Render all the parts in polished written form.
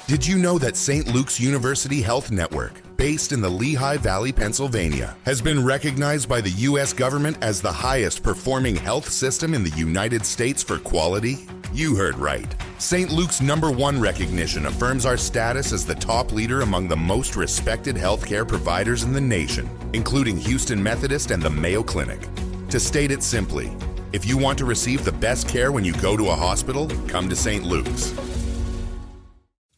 Did you know that St. Luke's University Health Network, based in the Lehigh Valley, Pennsylvania, has been recognized by the U.S. government as the highest performing health system in the United States for quality? You heard right. St. Luke's #1 recognition affirms our status as the top leader among the most respected healthcare providers in the nation, including Houston Methodist and the Mayo Clinic. To state it simply, if you want to receive the best care when you go to a hospital, come to St. Luke's.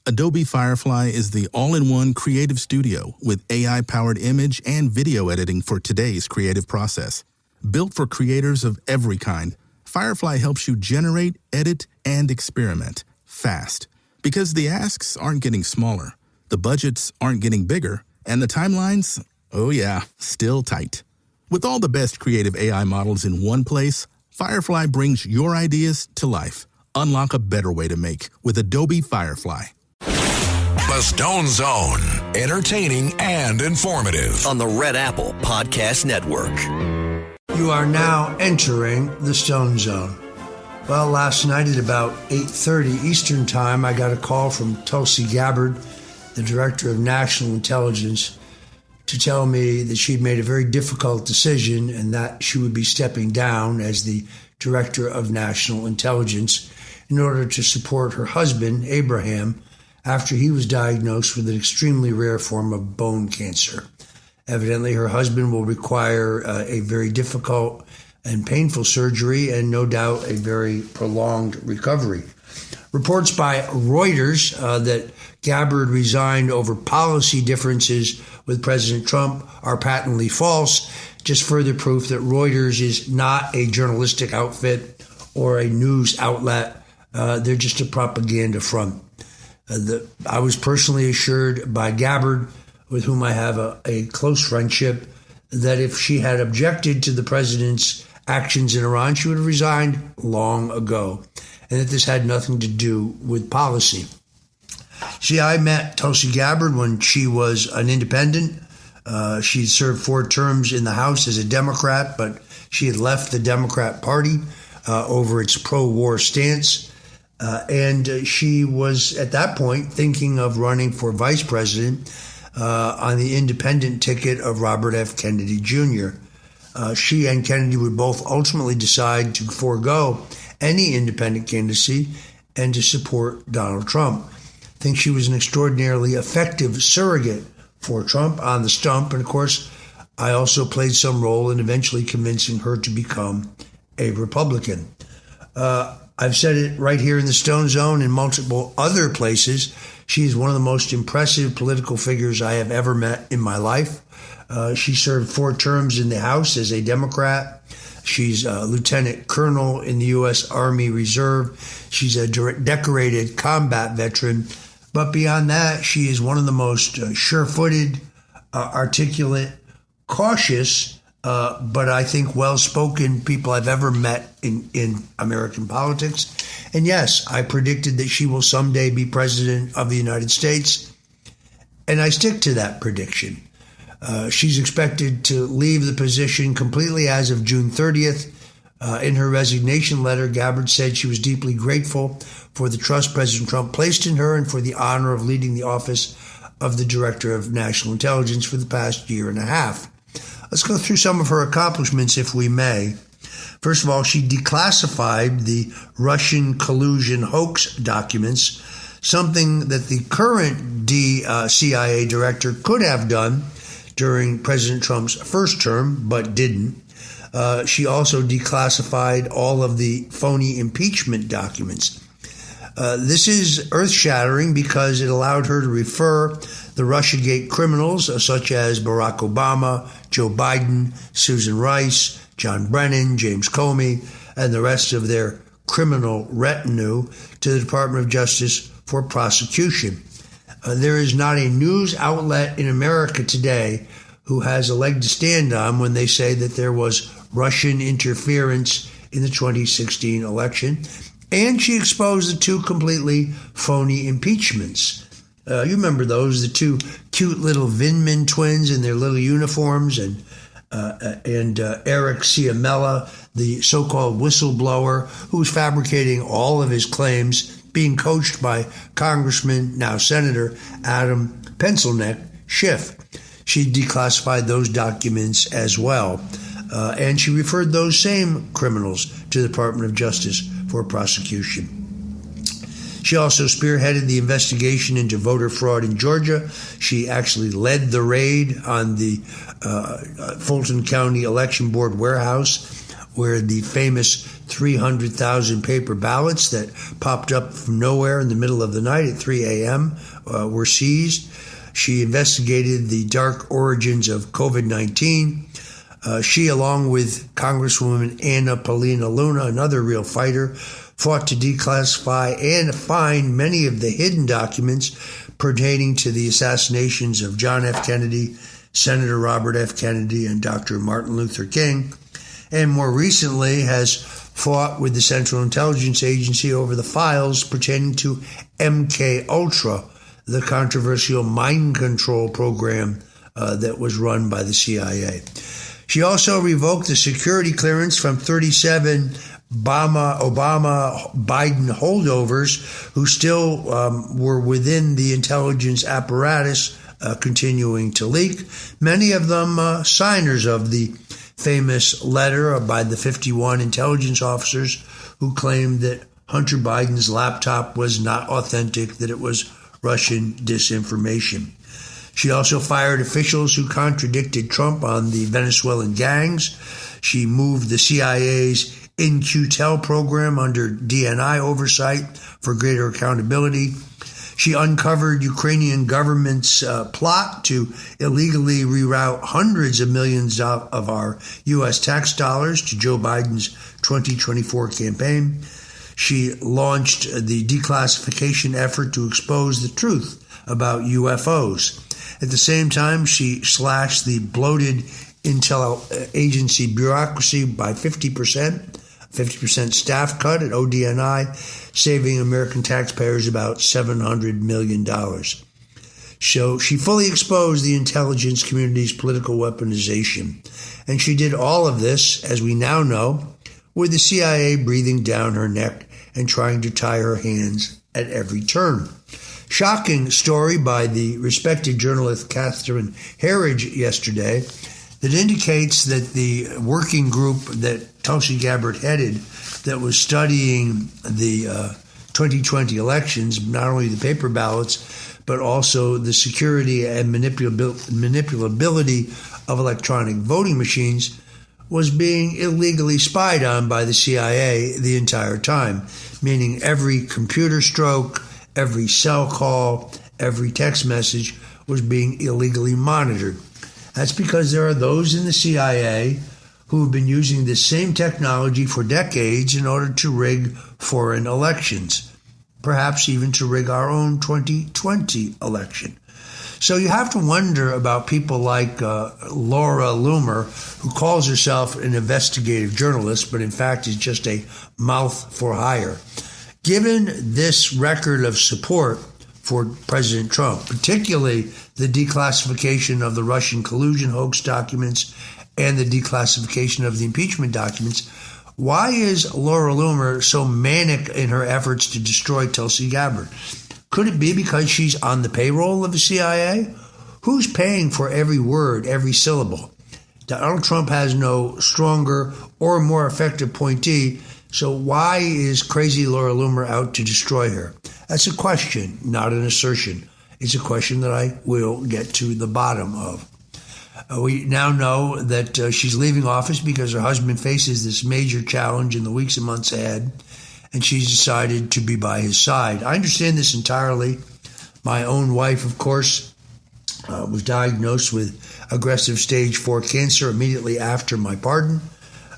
Adobe Firefly is the all-in-one creative studio with AI-powered image and video editing for today's creative process. Built for creators of every kind, Firefly helps you generate, edit, and experiment fast. Because the asks aren't getting smaller, the budgets aren't getting bigger, and the timelines, oh yeah, still tight. With all the best creative AI models in one place, Firefly brings your ideas to life. Unlock a better way to make with Adobe Firefly. The Stone Zone, entertaining and informative. On the Red Apple Podcast Network. You are now entering the Stone Zone. Well, last night at about 8:30 Eastern Time, I got a call from Tulsi Gabbard, the Director of National Intelligence, to tell me that she'd made a very difficult decision and that she would be stepping down as the Director of National Intelligence in order to support her husband, Abraham, after he was diagnosed with an extremely rare form of bone cancer. Evidently, her husband will require a very difficult and painful surgery and no doubt a very prolonged recovery. Reports by Reuters that Gabbard resigned over policy differences with President Trump are patently false, just further proof that Reuters is not a journalistic outfit or a news outlet. They're just a propaganda front. I was personally assured by Gabbard, with whom I have a close friendship, that if she had objected to the president's actions in Iran, she would have resigned long ago, and that this had nothing to do with policy. See, I met Tulsi Gabbard when she was an independent. She served 4 terms in the House as a Democrat, but she had left the Democrat Party over its pro-war stance. And she was, at that point, thinking of running for vice president on the independent ticket of Robert F. Kennedy Jr. She and Kennedy would both ultimately decide to forego any independent candidacy and to support Donald Trump. I think she was an extraordinarily effective surrogate for Trump on the stump. And, of course, I also played some role in eventually convincing her to become a Republican. I've said it right here in the Stone Zone and multiple other places. She is one of the most impressive political figures I have ever met in my life. She served 4 terms in the House as a Democrat. She's a lieutenant colonel in the U.S. Army Reserve. She's a decorated combat veteran. But beyond that, she is one of the most sure-footed, articulate, cautious, but I think well-spoken people I've ever met in American politics. And yes, I predicted that she will someday be president of the United States, and I stick to that prediction. She's expected to leave the position completely as of June 30th. In her resignation letter, Gabbard said she was deeply grateful for the trust President Trump placed in her and for the honor of leading the office of the Director of National Intelligence for the past year and a half. Let's go through some of her accomplishments, if we may. First of all, she declassified the Russian collusion hoax documents, something that the current CIA director could have done during President Trump's first term, but didn't. She also declassified all of the phony impeachment documents. This is earth-shattering because it allowed her to refer the Russiagate criminals, such as Barack Obama, Joe Biden, Susan Rice, John Brennan, James Comey, and the rest of their criminal retinue, to the Department of Justice for prosecution. There is not a news outlet in America today who has a leg to stand on when they say that there was Russian interference in the 2016 election. And she exposed the 2 completely phony impeachments. You remember those, the 2 cute little Vindman twins in their little uniforms, and Eric Ciamella, the so-called whistleblower, who was fabricating all of his claims being coached by Congressman, now Senator, Adam Pencilneck Schiff. She declassified those documents as well, and she referred those same criminals to the Department of Justice for prosecution. She also spearheaded the investigation into voter fraud in Georgia. She actually led the raid on the Fulton County Election Board warehouse, where the famous 300,000 paper ballots that popped up from nowhere in the middle of the night at 3 a.m. Were seized. She investigated the dark origins of COVID-19. She, along with Congresswoman Anna Paulina Luna, another real fighter, fought to declassify and find many of the hidden documents pertaining to the assassinations of John F. Kennedy, Senator Robert F. Kennedy, and Dr. Martin Luther King, and more recently has fought with the Central Intelligence Agency over the files pertaining to MK Ultra, the controversial mind control program that was run by the CIA. She also revoked the security clearance from 37 Obama-Biden holdovers who still were within the intelligence apparatus, continuing to leak. Many of them signers of the famous letter by the 51 intelligence officers who claimed that Hunter Biden's laptop was not authentic, that it was Russian disinformation. She also fired officials who contradicted Trump on the Venezuelan gangs. She moved the CIA's In-Q-Tel program under DNI oversight for greater accountability. She uncovered Ukrainian government's plot to illegally reroute hundreds of millions of our U.S. tax dollars to Joe Biden's 2024 campaign. She launched the declassification effort to expose the truth about UFOs. At the same time, she slashed the bloated intel agency bureaucracy by 50% staff cut at ODNI, saving American taxpayers about $700 million. So she fully exposed the intelligence community's political weaponization. And she did all of this, as we now know, with the CIA breathing down her neck and trying to tie her hands at every turn. Shocking story by the respected journalist Catherine Herridge yesterday that indicates that the working group that Tulsi Gabbard headed that was studying the 2020 elections, not only the paper ballots, but also the security and manipulability of electronic voting machines, was being illegally spied on by the CIA the entire time, meaning every computer stroke, every cell call, every text message was being illegally monitored. That's because there are those in the CIA who have been using this same technology for decades in order to rig foreign elections, perhaps even to rig our own 2020 election. So you have to wonder about people like Laura Loomer, who calls herself an investigative journalist, but in fact is just a mouth for hire. Given this record of support for President Trump, particularly the declassification of the Russian collusion hoax documents and the declassification of the impeachment documents, why is Laura Loomer so manic in her efforts to destroy Tulsi Gabbard? Could it be because she's on the payroll of the CIA? Who's paying for every word, every syllable? Donald Trump has no stronger or more effective appointee, so why is crazy Laura Loomer out to destroy her? That's a question, not an assertion. It's a question that I will get to the bottom of. We now know that she's leaving office because her husband faces this major challenge in the weeks and months ahead, and she's decided to be by his side. I understand this entirely. My own wife, of course, was diagnosed with aggressive stage 4 cancer immediately after my pardon,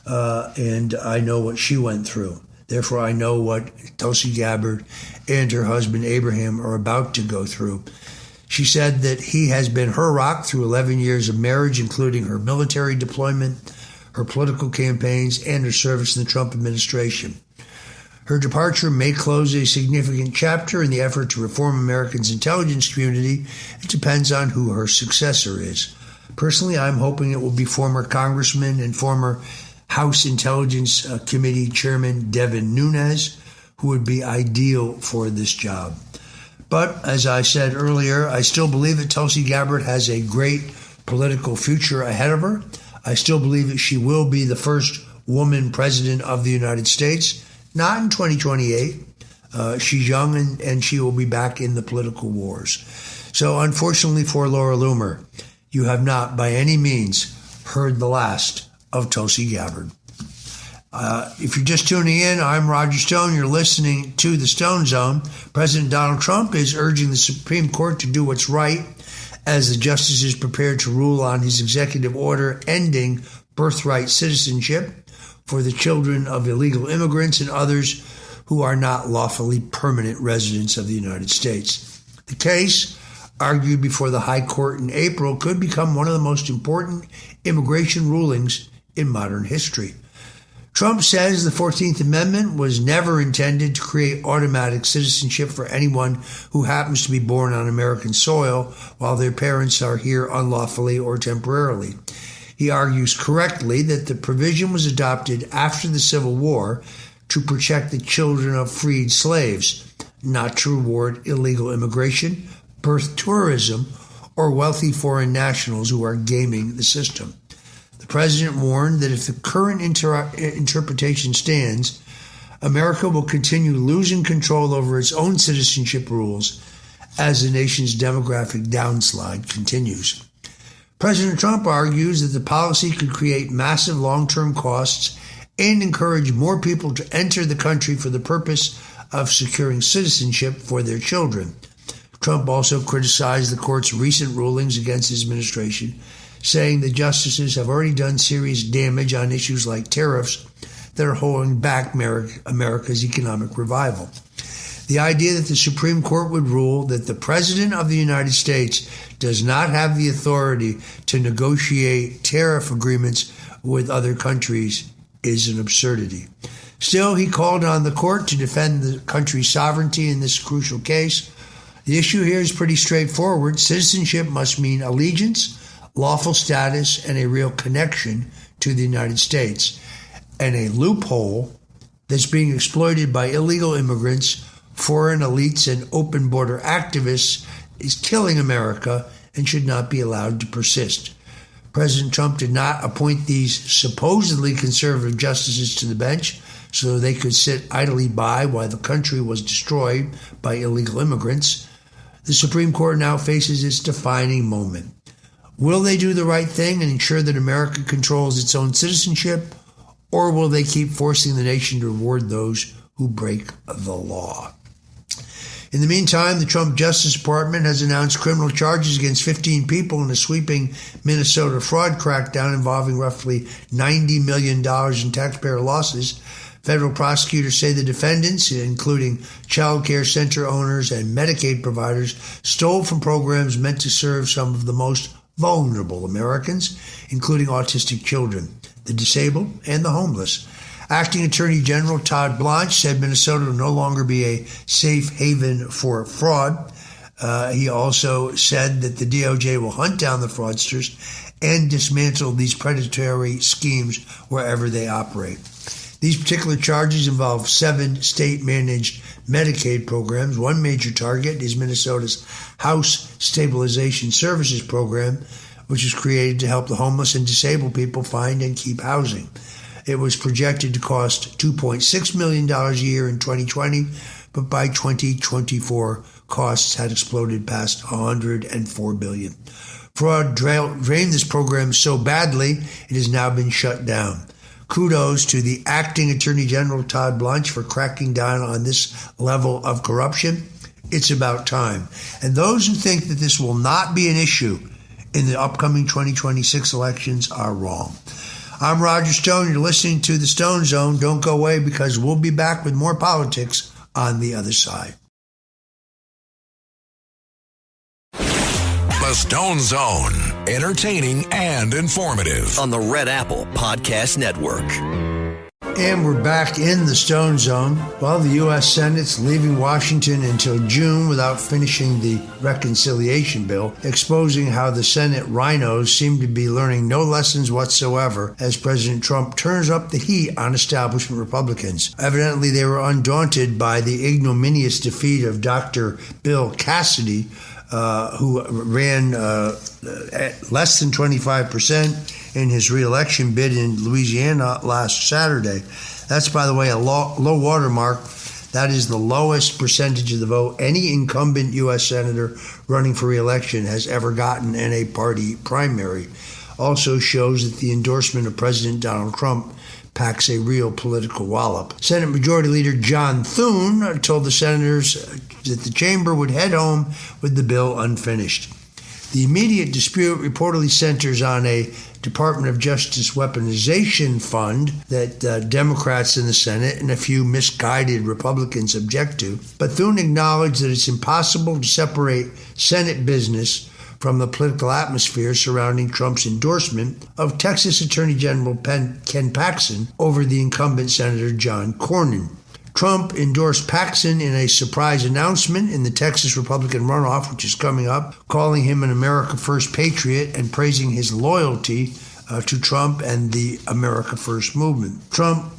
and I know what she went through. Therefore, I know what Tulsi Gabbard and her husband Abraham are about to go through. She said that he has been her rock through 11 years of marriage, including her military deployment, her political campaigns, and her service in the Trump administration. Her departure may close a significant chapter in the effort to reform Americans' intelligence community. It depends on who her successor is. Personally, I'm hoping it will be former Congressman and former House Intelligence Committee Chairman Devin Nunes, who would be ideal for this job. But as I said earlier, I still believe that Tulsi Gabbard has a great political future ahead of her. I still believe that she will be the first woman president of the United States, not in 2028. She's young and she will be back in the political wars. So unfortunately for Laura Loomer, you have not by any means heard the last of Tulsi Gabbard. If you're just tuning in, I'm Roger Stone. You're listening to The Stone Zone. President Donald Trump is urging the Supreme Court to do what's right as the justices prepare to rule on his executive order ending birthright citizenship for the children of illegal immigrants and others who are not lawfully permanent residents of the United States. The case, argued before the High Court in April, could become one of the most important immigration rulings in modern history. Trump says the 14th Amendment was never intended to create automatic citizenship for anyone who happens to be born on American soil while their parents are here unlawfully or temporarily. He argues correctly that the provision was adopted after the Civil War to protect the children of freed slaves, not to reward illegal immigration, birth tourism, or wealthy foreign nationals who are gaming the system. The president warned that if the current interpretation stands, America will continue losing control over its own citizenship rules as the nation's demographic downslide continues. President Trump argues that the policy could create massive long-term costs and encourage more people to enter the country for the purpose of securing citizenship for their children. Trump also criticized the court's recent rulings against his administration, saying the justices have already done serious damage on issues like tariffs that are holding back America's economic revival. The idea that the Supreme Court would rule that the President of the United States does not have the authority to negotiate tariff agreements with other countries is an absurdity. Still, he called on the court to defend the country's sovereignty in this crucial case. The issue here is pretty straightforward. Citizenship must mean allegiance, lawful status, and a real connection to the United States. And a loophole that's being exploited by illegal immigrants, foreign elites, and open border activists is killing America and should not be allowed to persist. President Trump did not appoint these supposedly conservative justices to the bench so they could sit idly by while the country was destroyed by illegal immigrants. The Supreme Court now faces its defining moment. Will they do the right thing and ensure that America controls its own citizenship, or will they keep forcing the nation to reward those who break the law? In the meantime, the Trump Justice Department has announced criminal charges against 15 people in a sweeping Minnesota fraud crackdown involving roughly $90 million in taxpayer losses. Federal prosecutors say the defendants, including child care center owners and Medicaid providers, stole from programs meant to serve some of the most vulnerable Americans, including autistic children, the disabled, and the homeless. Acting Attorney General Todd Blanche said Minnesota will no longer be a safe haven for fraud. He also said that the DOJ will hunt down the fraudsters and dismantle these predatory schemes wherever they operate. These particular charges involve 7 state-managed Medicaid programs. One major target is Minnesota's House Stabilization Services Program, which was created to help the homeless and disabled people find and keep housing. It was projected to cost $2.6 million a year in 2020, but by 2024, costs had exploded past $104 billion. Fraud drained this program so badly, it has now been shut down. Kudos to the acting Attorney General Todd Blanche for cracking down on this level of corruption. It's about time. And those who think that this will not be an issue in the upcoming 2026 elections are wrong. I'm Roger Stone. You're listening to The Stone Zone. Don't go away because we'll be back with more politics on the other side. The Stone Zone, entertaining and informative. On the Red Apple Podcast Network. And we're back in the Stone Zone. Well, the U.S. Senate's leaving Washington until June without finishing the reconciliation bill, exposing how the Senate rhinos seem to be learning no lessons whatsoever as President Trump turns up the heat on establishment Republicans. Evidently, they were undaunted by the ignominious defeat of Dr. Bill Cassidy, who ran at less than 25% in his re-election bid in Louisiana last Saturday. That's, by the way, a low watermark. That is the lowest percentage of the vote any incumbent U.S. senator running for re-election has ever gotten in a party primary. Also shows that the endorsement of President Donald Trump packs a real political wallop. Senate Majority Leader John Thune told the senators that the chamber would head home with the bill unfinished. The immediate dispute reportedly centers on a Department of Justice weaponization fund that Democrats in the Senate and a few misguided Republicans object to. But Thune acknowledged that it's impossible to separate Senate business from the political atmosphere surrounding Trump's endorsement of Texas Attorney General Ken Paxton over the incumbent Senator John Cornyn. Trump endorsed Paxton in a surprise announcement in the Texas Republican runoff, which is coming up, calling him an America First patriot and praising his loyalty to Trump and the America First movement. Trump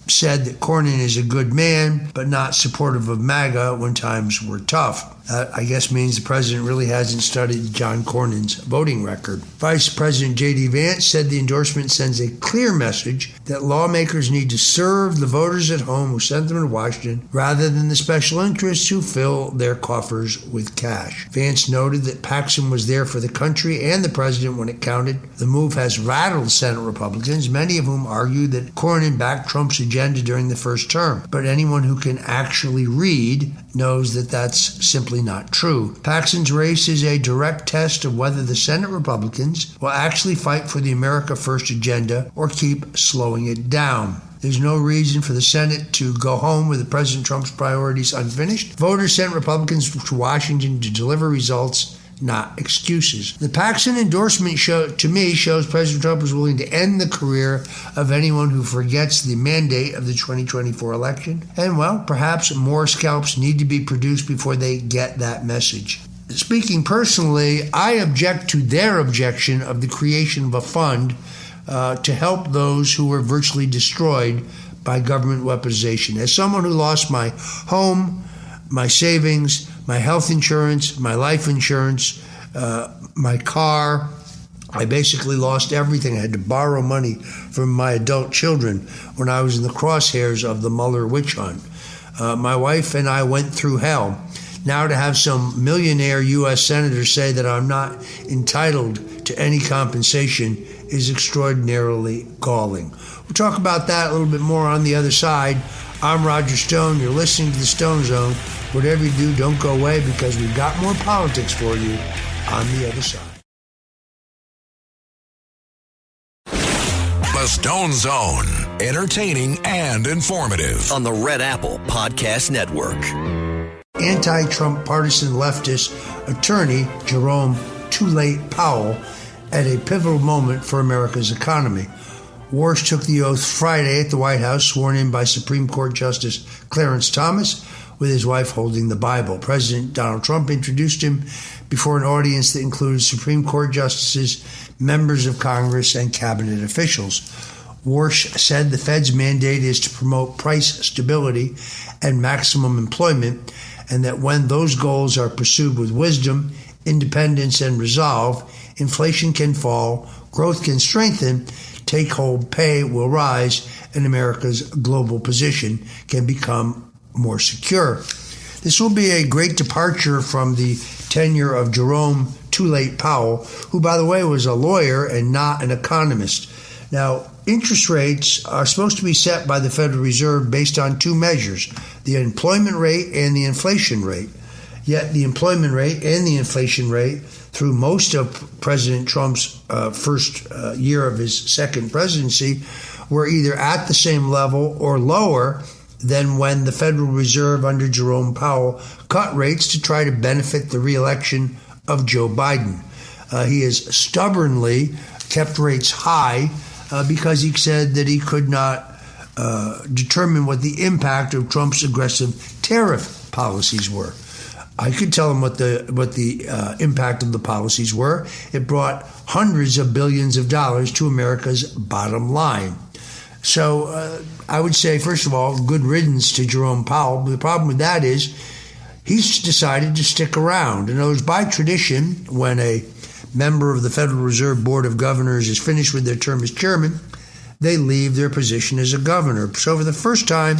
said that Cornyn is a good man, but not supportive of MAGA when times were tough. That, I guess, means the president really hasn't studied John Cornyn's voting record. Vice President J.D. Vance said the endorsement sends a clear message that lawmakers need to serve the voters at home who sent them to Washington rather than the special interests who fill their coffers with cash. Vance noted that Paxton was there for the country and the president when it counted. The move has rattled Senate Republicans, many of whom argue that Cornyn backed Trump's agenda during the first term. But anyone who can actually read knows that that's simply not true. Paxton's race is a direct test of whether the Senate Republicans will actually fight for the America First agenda or keep slowing it down. There's no reason for the Senate to go home with President Trump's priorities unfinished. Voters sent Republicans to Washington to deliver results, not excuses. The Paxton endorsement shows President Trump is willing to end the career of anyone who forgets the mandate of the 2024 election. And, well, perhaps more scalps need to be produced before they get that message. Speaking personally, I object to their objection of the creation of a fund to help those who were virtually destroyed by government weaponization. As someone who lost my home, my savings, my health insurance, my life insurance, my car. I basically lost everything. I had to borrow money from my adult children when I was in the crosshairs of the Mueller witch hunt. My wife and I went through hell. Now to have some millionaire U.S. senator say that I'm not entitled to any compensation is extraordinarily galling. We'll talk about that a little bit more on the other side. I'm Roger Stone. You're listening to the Stone Zone. Whatever you do, don't go away because we've got more politics for you on the other side. The Stone Zone, entertaining and informative. On the Red Apple Podcast Network. Anti-Trump partisan leftist attorney Jerome Too Late Powell at a pivotal moment for America's economy. Warsh took the oath Friday at the White House, sworn in by Supreme Court Justice Clarence Thomas, with his wife holding the Bible. President Donald Trump introduced him before an audience that included Supreme Court justices, members of Congress, and cabinet officials. Warsh said the Fed's mandate is to promote price stability and maximum employment, and that when those goals are pursued with wisdom, independence, and resolve, inflation can fall, growth can strengthen, take-home pay will rise, and America's global position can become more secure. This will be a great departure from the tenure of Jerome Too Late Powell, who, by the way, was a lawyer and not an economist. Now, interest rates are supposed to be set by the Federal Reserve based on two measures, the employment rate and the inflation rate. Yet the employment rate and the inflation rate through most of President Trump's first year of his second presidency were either at the same level or lower than when the Federal Reserve under Jerome Powell cut rates to try to benefit the re-election of Joe Biden. He has stubbornly kept rates high because he said that he could not determine what the impact of Trump's aggressive tariff policies were. I could tell him what the impact of the policies were. It brought hundreds of billions of dollars to America's bottom line. So I would say, first of all, good riddance to Jerome Powell. But the problem with that is he's decided to stick around. In other words, by tradition, when a member of the Federal Reserve Board of Governors is finished with their term as chairman, they leave their position as a governor. So for the first time,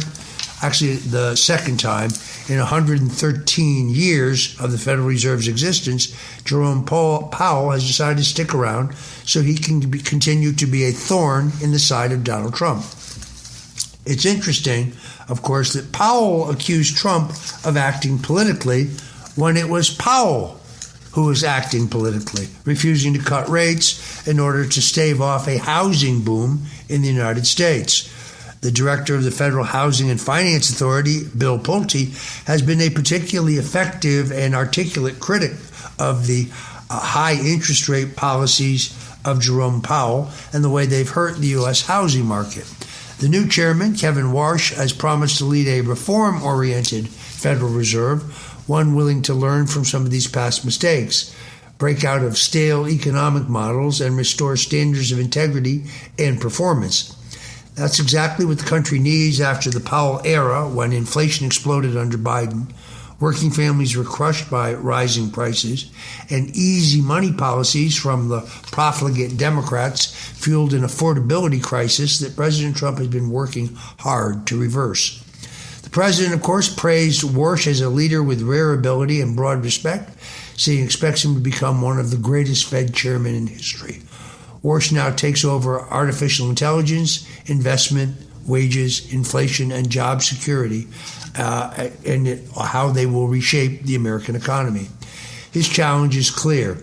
actually the second time, in 113 years of the Federal Reserve's existence, Jerome Powell has decided to stick around so he can continue to be a thorn in the side of Donald Trump. It's interesting, of course, that Powell accused Trump of acting politically when it was Powell who was acting politically, refusing to cut rates in order to stave off a housing boom in the United States. The director of the Federal Housing and Finance Authority, Bill Pulte, has been a particularly effective and articulate critic of the high interest rate policies of Jerome Powell and the way they've hurt the U.S. housing market. The new chairman, Kevin Warsh, has promised to lead a reform-oriented Federal Reserve, one willing to learn from some of these past mistakes, break out of stale economic models, and restore standards of integrity and performance. That's exactly what the country needs after the Powell era, when inflation exploded under Biden, working families were crushed by rising prices, and easy money policies from the profligate Democrats fueled an affordability crisis that President Trump has been working hard to reverse. The president, of course, praised Warsh as a leader with rare ability and broad respect, saying he expects him to become one of the greatest Fed chairmen in history. Warsh now takes over artificial intelligence, investment, wages, inflation, and job security, and how they will reshape the American economy. His challenge is clear: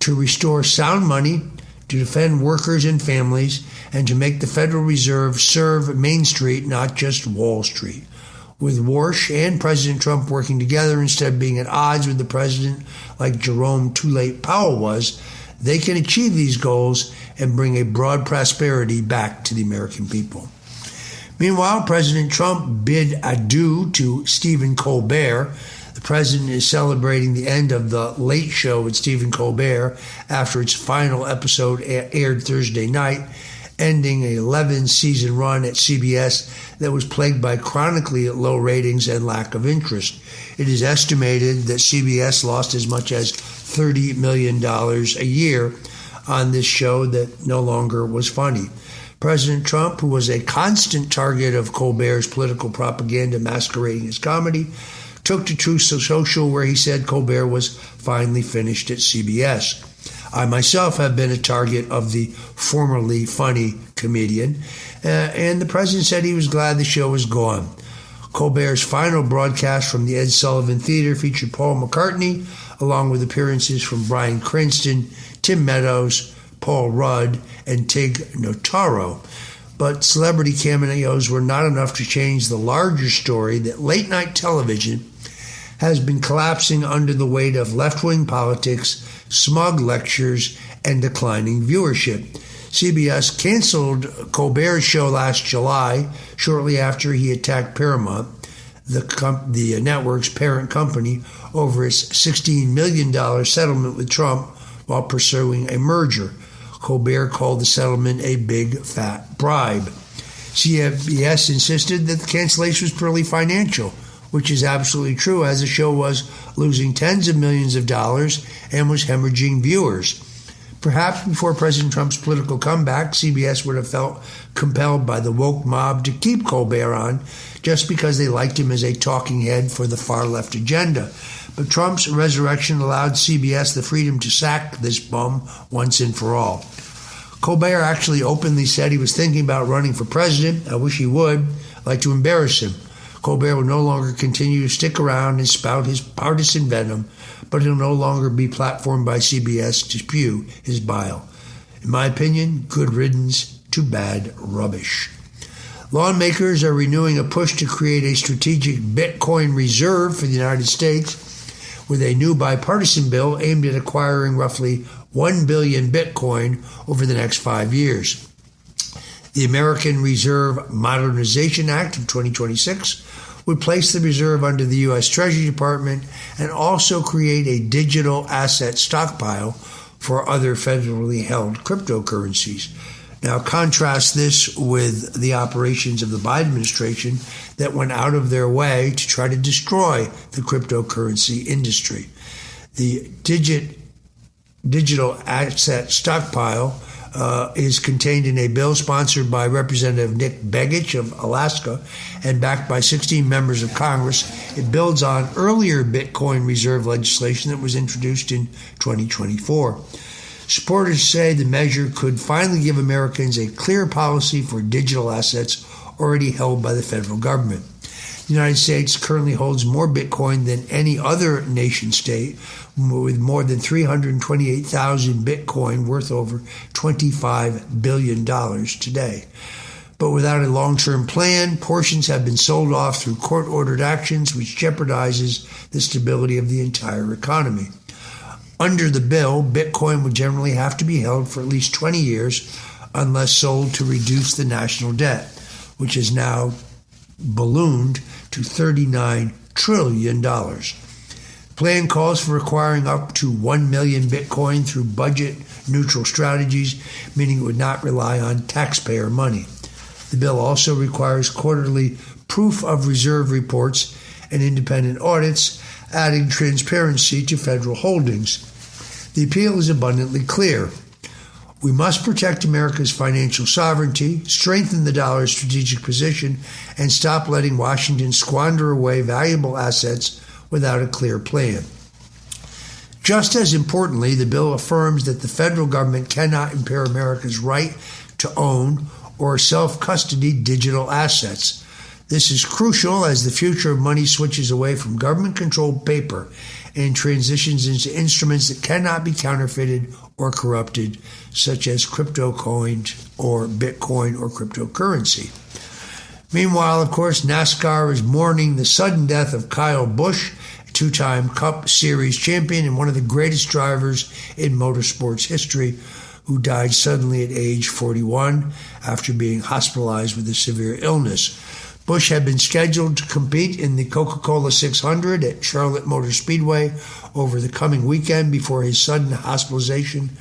to restore sound money, to defend workers and families, and to make the Federal Reserve serve Main Street, not just Wall Street. With Warsh and President Trump working together instead of being at odds with the president like Jerome Too Late Powell was, they can achieve these goals and bring a broad prosperity back to the American people. Meanwhile, President Trump bid adieu to Stephen Colbert. The president is celebrating the end of The Late Show with Stephen Colbert after its final episode aired Thursday night, ending an 11-season run at CBS that was plagued by chronically low ratings and lack of interest. It is estimated that CBS lost as much as $30 million a year on this show that no longer was funny. President Trump, who was a constant target of Colbert's political propaganda masquerading as comedy, took to Truth Social, where he said Colbert was finally finished at CBS. I myself have been a target of the formerly funny comedian, and the president said he was glad the show was gone. Colbert's final broadcast from the Ed Sullivan Theater featured Paul McCartney, along with appearances from Bryan Cranston, Tim Meadows, Paul Rudd, and Tig Notaro. But celebrity cameos were not enough to change the larger story that late-night television has been collapsing under the weight of left-wing politics, smug lectures, and declining viewership. CBS canceled Colbert's show last July, shortly after he attacked Paramount, the network's parent company, over its $16 million settlement with Trump while pursuing a merger. Colbert called the settlement a big, fat bribe. CBS insisted that the cancellation was purely financial, which is absolutely true, as the show was losing tens of millions of dollars and was hemorrhaging viewers. Perhaps before President Trump's political comeback, CBS would have felt compelled by the woke mob to keep Colbert on just because they liked him as a talking head for the far-left agenda. But Trump's resurrection allowed CBS the freedom to sack this bum once and for all. Colbert actually openly said he was thinking about running for president. I wish he would. I'd like to embarrass him. Colbert will no longer continue to stick around and spout his partisan venom, but he'll no longer be platformed by CBS to spew his bile. In my opinion, good riddance to bad rubbish. Lawmakers are renewing a push to create a strategic Bitcoin reserve for the United States with a new bipartisan bill aimed at acquiring roughly 1 billion Bitcoin over the next 5 years. The American Reserve Modernization Act of 2026 would place the reserve under the U.S. Treasury Department and also create a digital asset stockpile for other federally held cryptocurrencies. Now, contrast this with the operations of the Biden administration that went out of their way to try to destroy the cryptocurrency industry. The digital asset stockpile is contained in a bill sponsored by Representative Nick Begich of Alaska and backed by 16 members of Congress. It builds on earlier Bitcoin reserve legislation that was introduced in 2024. Supporters say the measure could finally give Americans a clear policy for digital assets already held by the federal government. The United States currently holds more Bitcoin than any other nation state, with more than 328,000 Bitcoin worth over $25 billion today. But without a long-term plan, portions have been sold off through court-ordered actions, which jeopardizes the stability of the entire economy. Under the bill, Bitcoin would generally have to be held for at least 20 years unless sold to reduce the national debt, which is now ballooned to $39 trillion. The plan calls for acquiring up to 1 million Bitcoin through budget-neutral strategies, meaning it would not rely on taxpayer money. The bill also requires quarterly proof of reserve reports and independent audits, adding transparency to federal holdings. The appeal is abundantly clear. We must protect America's financial sovereignty, strengthen the dollar's strategic position, and stop letting Washington squander away valuable assets without a clear plan. Just as importantly, the bill affirms that the federal government cannot impair America's right to own or self-custody digital assets. This is crucial as the future of money switches away from government-controlled paper and transitions into instruments that cannot be counterfeited or corrupted, such as crypto-coined or Bitcoin or cryptocurrency. Meanwhile, of course, NASCAR is mourning the sudden death of Kyle Busch, a two-time Cup Series champion and one of the greatest drivers in motorsports history, who died suddenly at age 41 after being hospitalized with a severe illness. Busch had been scheduled to compete in the Coca-Cola 600 at Charlotte Motor Speedway over the coming weekend before his sudden hospitalization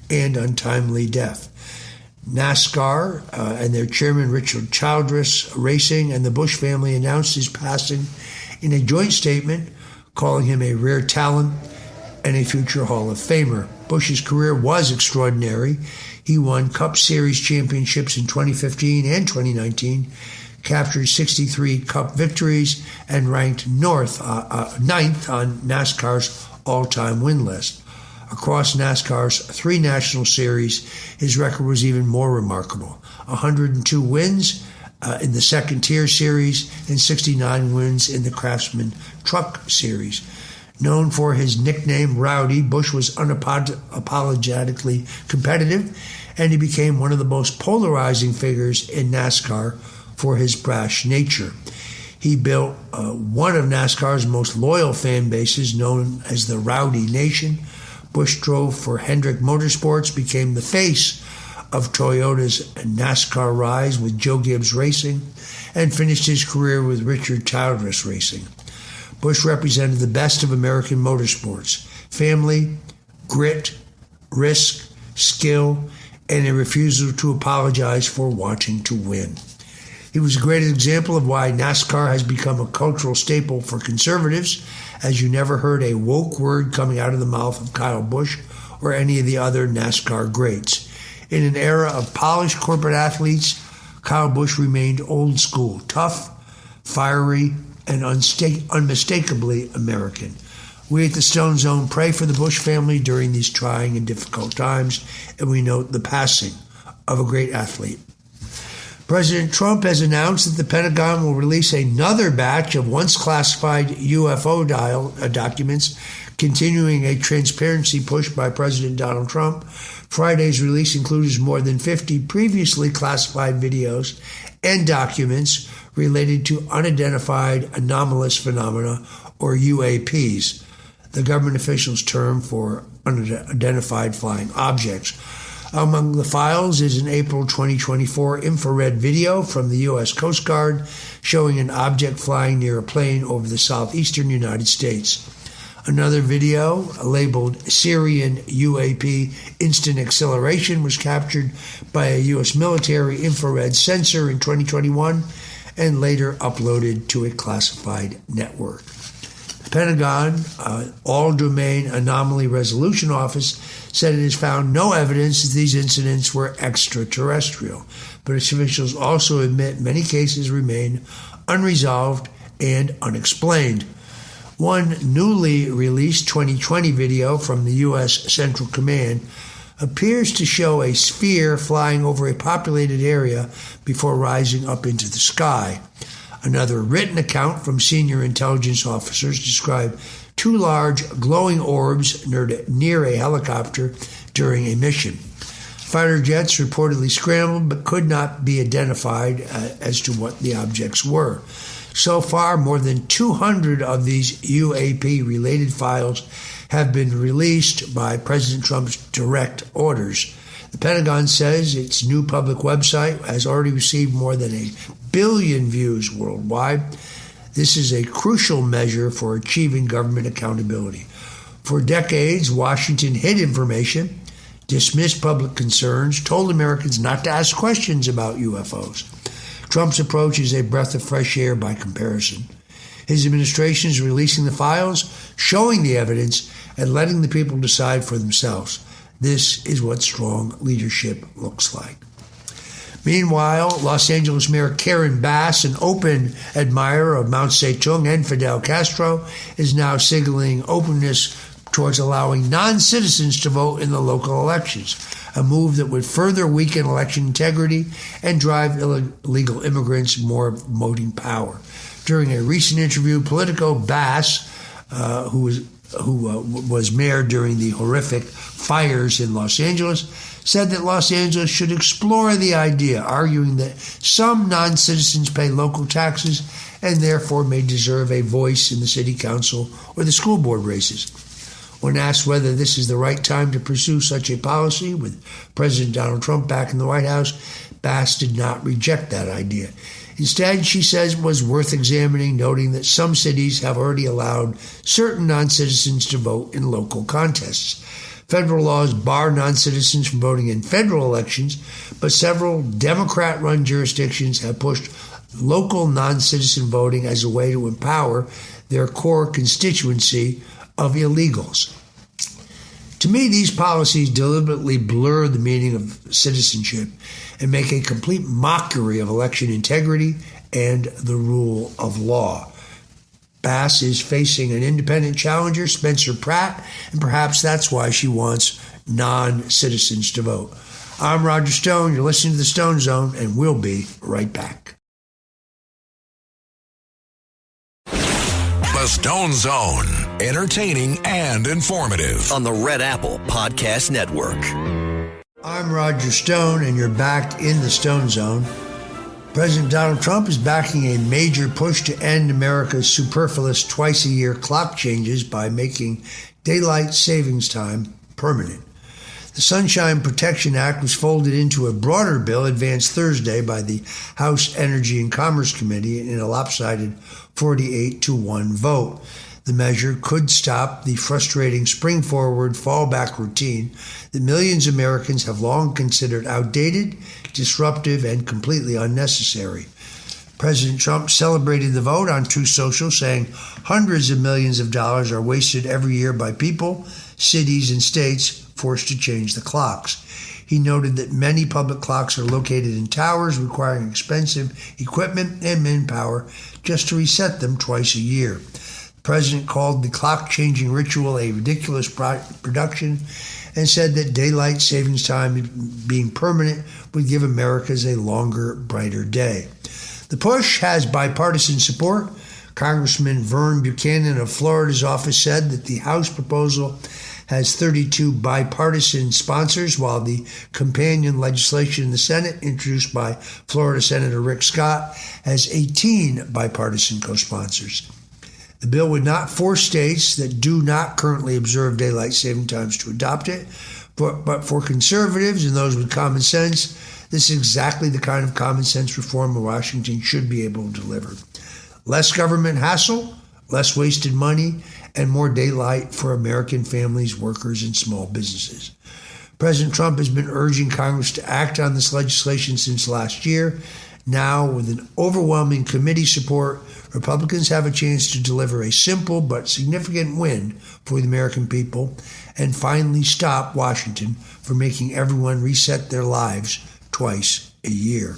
and untimely death. NASCAR and their chairman Richard Childress Racing and the Busch family announced his passing in a joint statement, calling him a rare talent and a future Hall of Famer. Busch's career was extraordinary. He won Cup Series championships in 2015 and 2019, captured 63 Cup victories, and ranked ninth on NASCAR's all-time win list. Across NASCAR's 3 national series, his record was even more remarkable. 102 wins in the second-tier series and 69 wins in the Craftsman Truck Series. Known for his nickname Rowdy, Busch was unapologetically competitive, and he became one of the most polarizing figures in NASCAR for his brash nature. He built one of NASCAR's most loyal fan bases, known as the Rowdy Nation. Busch drove for Hendrick Motorsports, became the face of Toyota's NASCAR rise with Joe Gibbs Racing, and finished his career with Richard Childress Racing. Busch represented the best of American motorsports: family, grit, risk, skill, and a refusal to apologize for wanting to win. He was a great example of why NASCAR has become a cultural staple for conservatives, as you never heard a woke word coming out of the mouth of Kyle Busch or any of the other NASCAR greats. In an era of polished corporate athletes, Kyle Busch remained old school, tough, fiery, and unmistakably American. We at the Stone Zone pray for the Busch family during these trying and difficult times, and we note the passing of a great athlete. President Trump has announced that the Pentagon will release another batch of once classified UFO documents, continuing a transparency push by President Donald Trump. Friday's release includes more than 50 previously classified videos and documents related to unidentified anomalous phenomena, or UAPs, the government official's term for unidentified flying objects. Among the files is an April 2024 infrared video from the U.S. Coast Guard showing an object flying near a plane over the southeastern United States. Another video, labeled Syrian UAP Instant Acceleration, was captured by a U.S. military infrared sensor in 2021 and later uploaded to a classified network. The Pentagon All-Domain Anomaly Resolution Office said it has found no evidence that these incidents were extraterrestrial, but its officials also admit many cases remain unresolved and unexplained. One newly released 2020 video from the U.S. Central Command appears to show a sphere flying over a populated area before rising up into the sky. Another written account from senior intelligence officers described two large glowing orbs near a helicopter during a mission. Fighter jets reportedly scrambled but could not be identified as to what the objects were. So far, more than 200 of these UAP-related files have been released by President Trump's direct orders. The Pentagon says its new public website has already received more than 1 billion views worldwide. This is a crucial measure for achieving government accountability. For decades, Washington hid information, dismissed public concerns, told Americans not to ask questions about UFOs. Trump's approach is a breath of fresh air by comparison. His administration is releasing the files, showing the evidence, and letting the people decide for themselves. This is what strong leadership looks like. Meanwhile, Los Angeles Mayor Karen Bass, an open admirer of Mao Zedong and Fidel Castro, is now signaling openness towards allowing non-citizens to vote in the local elections, a move that would further weaken election integrity and drive illegal immigrants more voting power. During a recent interview, Politico, Bass, who was mayor during the horrific fires in Los Angeles, said that Los Angeles should explore the idea, arguing that some non-citizens pay local taxes and therefore may deserve a voice in the city council or the school board races. When asked whether this is the right time to pursue such a policy with President Donald Trump back in the White House, Bass did not reject that idea. Instead, she says it was worth examining, noting that some cities have already allowed certain non-citizens to vote in local contests. Federal laws bar non-citizens from voting in federal elections, but several Democrat-run jurisdictions have pushed local non-citizen voting as a way to empower their core constituency of illegals. To me, these policies deliberately blur the meaning of citizenship and make a complete mockery of election integrity and the rule of law. Bass is facing an independent challenger, Spencer Pratt, and perhaps that's why she wants non-citizens to vote. I'm Roger Stone. You're listening to The Stone Zone, and we'll be right back. The Stone Zone, entertaining and informative. On the Red Apple Podcast Network. I'm Roger Stone, and you're back in the Stone Zone. President Donald Trump is backing a major push to end America's superfluous twice-a-year clock changes by making daylight savings time permanent. The Sunshine Protection Act was folded into a broader bill advanced Thursday by the House Energy and Commerce Committee in a lopsided 48-1 vote. The measure could stop the frustrating spring-forward fallback routine that millions of Americans have long considered outdated, disruptive, and completely unnecessary. President Trump celebrated the vote on Truth Social, saying hundreds of millions of dollars are wasted every year by people, cities, and states forced to change the clocks. He noted that many public clocks are located in towers, requiring expensive equipment and manpower just to reset them twice a year. The president called the clock-changing ritual a ridiculous production and said that daylight savings time being permanent would give Americans a longer, brighter day. The push has bipartisan support. Congressman Vern Buchanan of Florida's office said that the House proposal has 32 bipartisan sponsors, while the companion legislation in the Senate, introduced by Florida Senator Rick Scott, has 18 bipartisan co-sponsors. The bill would not force states that do not currently observe daylight saving times to adopt it. But for conservatives and those with common sense, this is exactly the kind of common sense reform Washington should be able to deliver. Less government hassle, less wasted money, and more daylight for American families, workers, and small businesses. President Trump has been urging Congress to act on this legislation since last year. Now, with an overwhelming committee support, Republicans have a chance to deliver a simple but significant win for the American people and finally stop Washington from making everyone reset their lives twice a year.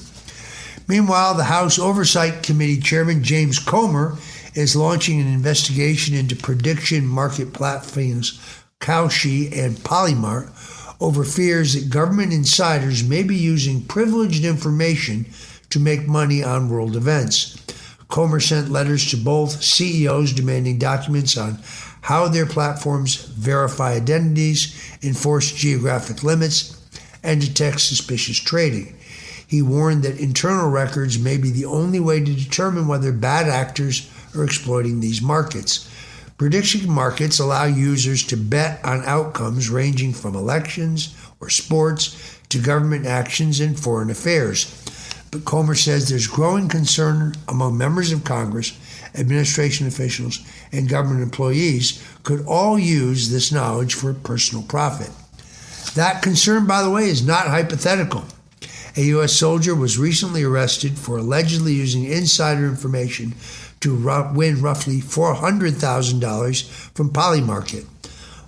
Meanwhile, the House Oversight Committee Chairman James Comer is launching an investigation into prediction market platforms Kalshi and Polymart over fears that government insiders may be using privileged information to make money on world events. Comer sent letters to both CEOs demanding documents on how their platforms verify identities, enforce geographic limits, and detect suspicious trading. He warned that internal records may be the only way to determine whether bad actors are exploiting these markets. Prediction markets allow users to bet on outcomes ranging from elections or sports to government actions and foreign affairs. But Comer says there's growing concern among members of Congress, administration officials, and government employees could all use this knowledge for personal profit. That concern, by the way, is not hypothetical. A U.S. soldier was recently arrested for allegedly using insider information to win roughly $400,000 from Polymarket.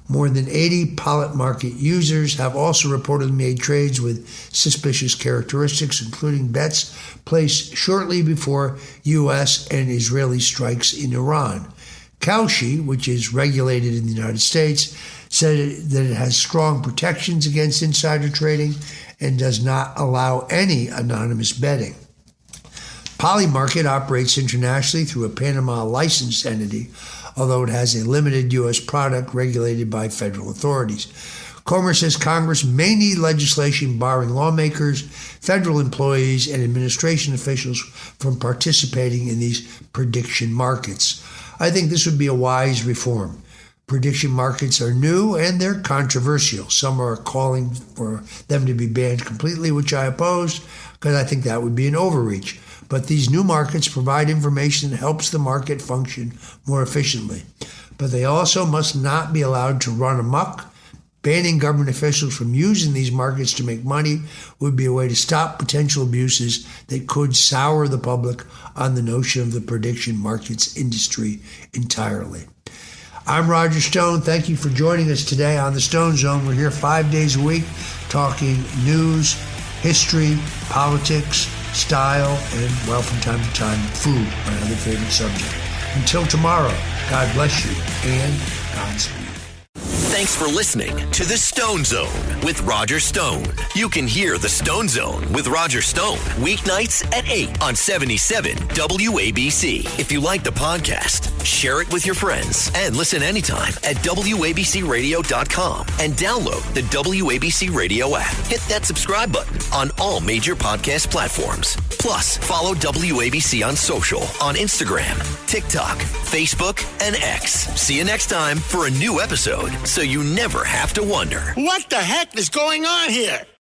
More than 80 Polymarket users have also reportedly made trades with suspicious characteristics, including bets placed shortly before U.S. and Israeli strikes in Iran. Kalshi, which is regulated in the United States, said that it has strong protections against insider trading and does not allow any anonymous betting. Polymarket operates internationally through a Panama licensed entity, although it has a limited U.S. product regulated by federal authorities. Comer says Congress may need legislation barring lawmakers, federal employees, and administration officials from participating in these prediction markets. I think this would be a wise reform. Prediction markets are new and they're controversial. Some are calling for them to be banned completely, which I oppose, because I think that would be an overreach. But these new markets provide information that helps the market function more efficiently. But they also must not be allowed to run amok. Banning government officials from using these markets to make money would be a way to stop potential abuses that could sour the public on the notion of the prediction markets industry entirely. I'm Roger Stone. Thank you for joining us today on the Stone Zone. We're here 5 days a week talking news, history, politics, style, and, well, from time to time, food, my other favorite subject. Until tomorrow, God bless you and Godspeed. Thanks for listening to The Stone Zone with Roger Stone. You can hear The Stone Zone with Roger Stone weeknights at 8 on 77 WABC. If you like the podcast, share it with your friends and listen anytime at WABCRadio.com and download the WABC Radio app. Hit that subscribe button on all major podcast platforms. Plus, follow WABC on social on Instagram, TikTok, Facebook, and X. See you next time for a new episode, so you never have to wonder. What the heck is going on here?